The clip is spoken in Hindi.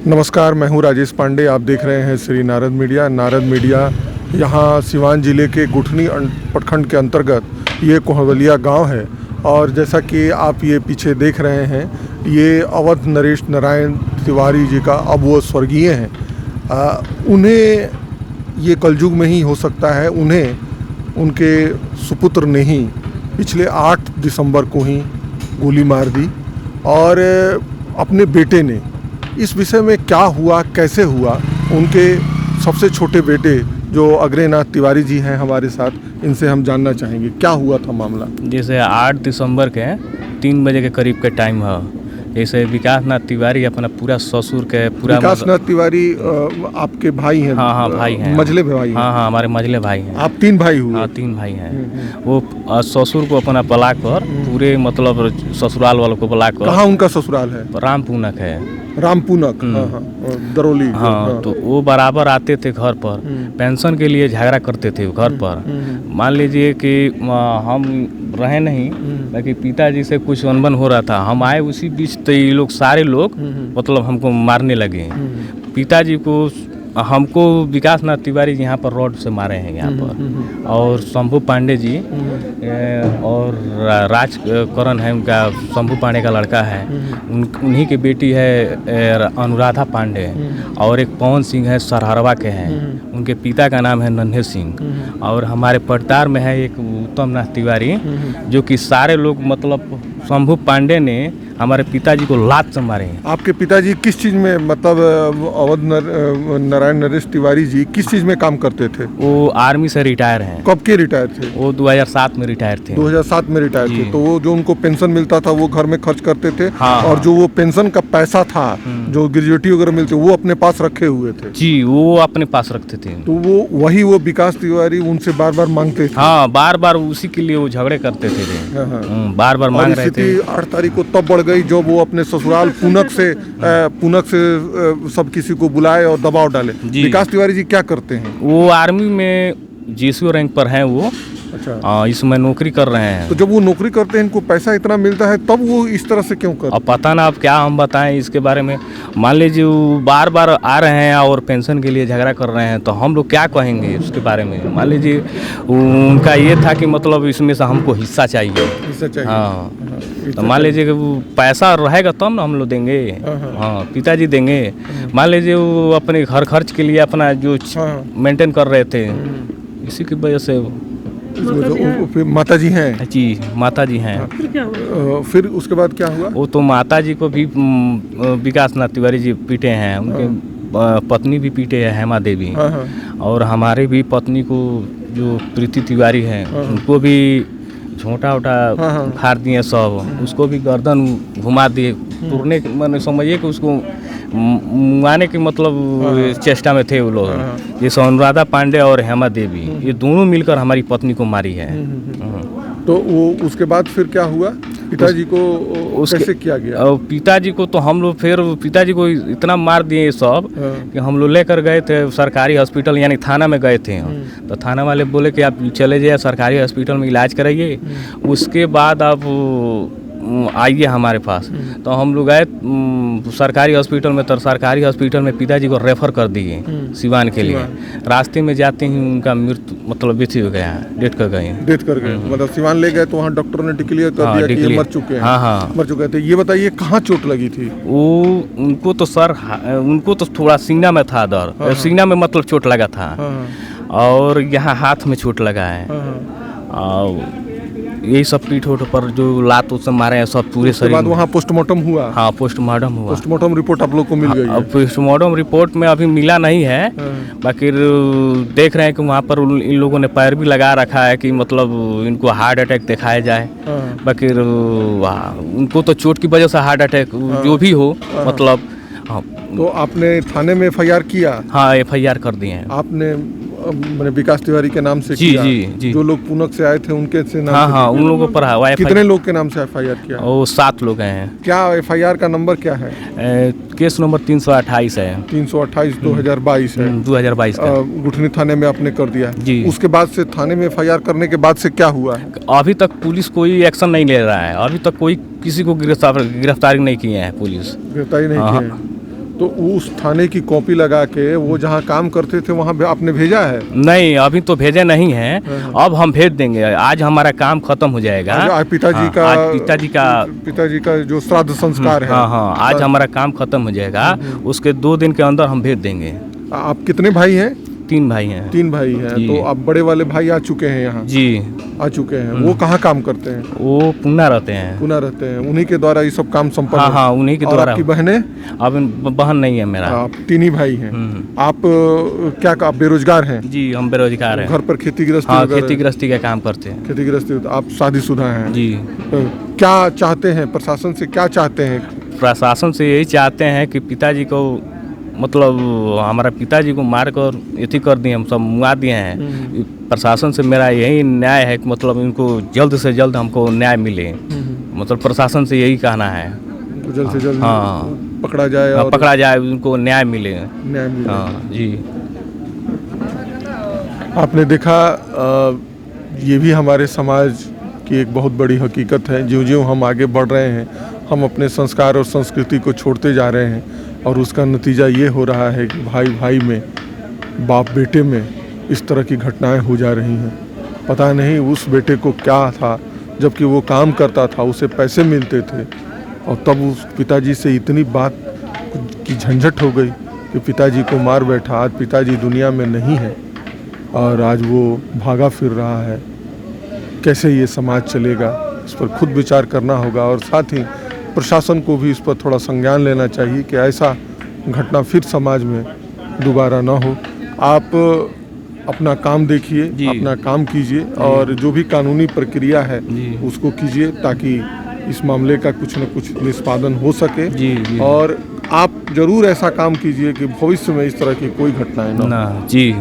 नमस्कार, मैं हूं राजेश पांडे। आप देख रहे हैं श्री नारद मीडिया। नारद मीडिया यहां सिवान ज़िले के गुठनी प्रखंड के अंतर्गत ये कोहवलिया गांव है और जैसा कि आप ये पीछे देख रहे हैं, ये अवध नरेश नारायण तिवारी जी का, अब वो स्वर्गीय हैं। उन्हें ये कलयुग में ही हो सकता है, उन्हें उनके सुपुत्र ने ही पिछले 8 दिसंबर को ही गोली मार दी और अपने बेटे ने। इस विषय में क्या हुआ, कैसे हुआ, उनके सबसे छोटे बेटे जो अग्रनाथ तिवारी जी हैं हमारे साथ, इनसे हम जानना चाहेंगे क्या हुआ था मामला। जैसे 8 दिसंबर के 3 बजे के करीब के टाइम है। जैसे विकासनाथ तिवारी अपना पूरा ससुर के पूरा विकासनाथ तिवारी आपके भाई हैं? हाँ भाई हैं, मझले भाई हैं? हाँ हमारे मझले भाई हैं। आप 3 भाई हुए? हाँ 3 भाई हैं। वो ससुर को अपना बुलाकर पूरे मतलब ससुराल वालों को बुलाकर। कहाँ उनका ससुराल है? रामपूनक है। रामपूनक, दरौली। हाँ, तो वो बराबर आते थे घर पर, पेंशन के लिए झगड़ा करते थे घर पर। मान लीजिए कि हम रहे नहीं, बाकी पिताजी से कुछ अनबन हो रहा था। हम आए उसी बीच, तो ये लोग सारे लोग मतलब हमको मारने लगे। पिताजी को, हमको विकासनाथ तिवारी जी यहाँ पर रॉड से मारे हैं यहाँ पर, और शंभू पांडे जी और राजकरण है उनका, शंभू पांडे का लड़का है, उन्हीं की बेटी है अनुराधा पांडे, और एक पवन सिंह है सरहरवा के हैं, उनके पिता का नाम है नन्हे सिंह, और हमारे पड़तार में है एक उत्तम नाथ तिवारी, जो कि सारे लोग मतलब शंभू पांडे ने हमारे पिताजी को लात से मारे हैं। आपके पिताजी किस चीज़ में, मतलब अवध नारायण नरेश तिवारी जी किस चीज़ में काम करते थे? वो आर्मी से रिटायर हैं। कब के रिटायर थे? वो 2007 में रिटायर थे। 2007 में रिटायर थे। तो वो जो उनको पेंशन मिलता था वो घर में खर्च करते थे। हाँ, और जो वो पेंशन का पैसा था, जो ग्रेजुएटी वगैरह मिलते, वो अपने पास रखे हुए थे? जी, वो अपने पास रखते थे। तो वो विकास तिवारी उनसे बार बार मांगते थे? हाँ, बार बार उसी के लिए वो झगड़े करते थे। बार बार मांग रहे थे। 8 तारीख को तब बढ़ गई जब वो अपने ससुराल पूनक से सब किसी को बुलाए और दबाव डाले। विकास तिवारी जी क्या करते हैं? वो आर्मी में जीसीओ रैंक पर हैं वो। अच्छा। इसमें नौकरी कर रहे हैं। तो जब वो नौकरी करते हैं, इनको पैसा इतना मिलता है, तब वो इस तरह से क्यों करते? अब पता ना, अब क्या हम बताएं इसके बारे में। मान लीजिए वो बार बार आ रहे हैं और पेंशन के लिए झगड़ा कर रहे हैं, तो हम लोग क्या कहेंगे उसके बारे में। मान लीजिए उनका ये था कि मतलब इसमें से हमको हिस्सा चाहिए। हाँ, तो मान लीजिए कि वो पैसा रहेगा तब ना हम लोग देंगे। हाँ, पिताजी देंगे। मान लीजिए वो अपने घर खर्च के लिए अपना जो मेंटेन कर रहे थे, इसी की वजह से। फिर माता जी हैं? जी, माता जी हैं। फिर उसके बाद क्या हुआ? वो तो माता जी को भी विकासनाथ तिवारी जी पीटे हैं, उनके पत्नी भी पीटे हैं, हेमा देवी। और हमारे भी पत्नी को, जो प्रीति तिवारी हैं, उनको भी झोंटा उठा फाड़ दिए सब, उसको भी गर्दन घुमा दिए, तुरने मैंने समझिए कि उसको मुआने के मतलब चेष्टा में थे वो लोग। ये अनुराधा पांडे और हेमा देवी, ये दोनों मिलकर हमारी पत्नी को मारी है। तो वो उसके बाद फिर क्या हुआ? पिताजी को कैसे किया गया? पिताजी को तो हम लोग फिर पिताजी को इतना मार दिए सब कि हम लोग लेकर गए थे सरकारी हॉस्पिटल, यानी थाना में गए थे। तो थाना वाले बोले कि आप चले जाइए सरकारी हॉस्पिटल में इलाज कराइए, उसके बाद आप आइए हमारे पास। तो हम लोग गए सरकारी हॉस्पिटल में, तो सरकारी हॉस्पिटल में पिताजी को रेफर कर दिए सिवान के लिए। रास्ते में जाते ही उनका मृत्यु मतलब मृत्यु हो गया, डेथ कर गए। मतलब सिवान ले गए तो वहाँ डॉक्टर ने डिक्लेयर कर दिया कि ये मर चुके हैं। हाँ, मर चुके थे। ये बताइए कहाँ चोट लगी थी? उनको तो सर, उनको तो थोड़ा सीना में था दर्द, सीना में मतलब चोट लगा था, और यहाँ हाथ में चोट लगा है, और यही सब पीठ उठ पर जो लात उससे मारे हैं सब पूरे शरीर। बाद वहाँ पोस्टमार्टम हुआ? हाँ, पोस्टमार्टम हुआ। पोस्टमार्टम रिपोर्ट आप लोग को मिल गई है? पोस्टमार्टम रिपोर्ट में अभी मिला नहीं है, बाकी देख रहे हैं कि वहाँ पर इन लोगों ने पैर भी लगा रखा है कि मतलब इनको हार्ट अटैक दिखाया जाए। बाकी उनको तो चोट की वजह से हार्ट अटैक जो भी हो, मतलब। हाँ, तो आपने थाने में FIR किया? हाँ, FIR कर दिए हैं। आपने मैंने विकास तिवारी के नाम से किया? जी। जो लोग पूनक से आए थे उनके से नाम? हाँ, उन लोगों पर। कितने लोग के नाम से FIR किया? वो 7 लोग हैं। क्या FIR का नंबर क्या है? केस नंबर 328 है। 328 2022 है। 2022 का गुठनी थाने में आपने कर दिया जी। उसके बाद से थाने में FIR करने के बाद से क्या हुआ? अभी तक पुलिस कोई एक्शन नहीं ले रहा है, अभी तक कोई किसी को गिरफ्तारी नहीं किए हैं पुलिस। गिरफ्तारी नहीं की है। तो उस थाने की कॉपी लगा के वो जहाँ काम करते थे वहाँ आपने भेजा है? नहीं, अभी तो भेजे नहीं है, अब हम भेज देंगे। आज हमारा काम खत्म हो जाएगा। आज पिताजी हाँ, का आज पिताजी का जो श्राद्ध संस्कार है। हाँ हाँ, आज हमारा काम खत्म हो जाएगा, उसके 2 दिन के अंदर हम भेज देंगे। आप कितने भाई हैं? 3 भाई हैं। 3 भाई हैं। जी। तो अब बड़े वाले भाई आ चुके हैं यहाँ? जी, आ चुके हैं। वो कहाँ काम करते हैं? वो पुणे रहते हैं। पुणे रहते हैं। उन्हीं के द्वारा ये सब काम संपन्न हाँ हाँ, उन्हीं के और द्वारा। आपकी बहनें? अब बहन नहीं है मेरा। आप 3 ही भाई हैं। आप क्या आप बेरोजगार हैं? जी, हम बेरोजगार हैं। घर पर खेती गृहस्थी? हाँ, खेती गृहस्थी का काम करते हैं। खेती गृहस्थी। आप शादीशुदा हैं? जी। क्या चाहते हैं प्रशासन से, क्या चाहते हैं? प्रशासन से यही चाहते हैं कि पिताजी को, मतलब हमारा पिताजी को मार कर एथी कर दिए, हम सब मुआ दिए हैं। प्रशासन से मेरा यही न्याय है कि मतलब इनको जल्द से जल्द हमको न्याय मिले। मतलब प्रशासन से यही कहना है, तो जल्द से जल्द हाँ पकड़ा जाए और पकड़ा जाए, उनको न्याय मिले। न्याय मिले। हाँ जी। आपने देखा, ये भी हमारे समाज की एक बहुत बड़ी हकीकत है। ज्यों-ज्यों हम आगे बढ़ रहे हैं, हम अपने संस्कार और संस्कृति को छोड़ते जा रहे हैं, और उसका नतीजा ये हो रहा है कि भाई भाई में, बाप बेटे में इस तरह की घटनाएं हो जा रही हैं। पता नहीं उस बेटे को क्या था, जबकि वो काम करता था, उसे पैसे मिलते थे, और तब उस पिताजी से इतनी बात की झंझट हो गई कि पिताजी को मार बैठा। आज पिताजी दुनिया में नहीं है और आज वो भागा फिर रहा है। कैसे ये समाज चलेगा, इस पर खुद विचार करना होगा, और साथ ही प्रशासन को भी इस पर थोड़ा संज्ञान लेना चाहिए कि ऐसा घटना फिर समाज में दोबारा ना हो। आप अपना काम देखिए, अपना काम कीजिए, और जो भी कानूनी प्रक्रिया है उसको कीजिए, ताकि इस मामले का कुछ न कुछ निष्पादन हो सके। जी। और आप जरूर ऐसा काम कीजिए कि भविष्य में इस तरह की कोई घटनाएं ना हो। जी।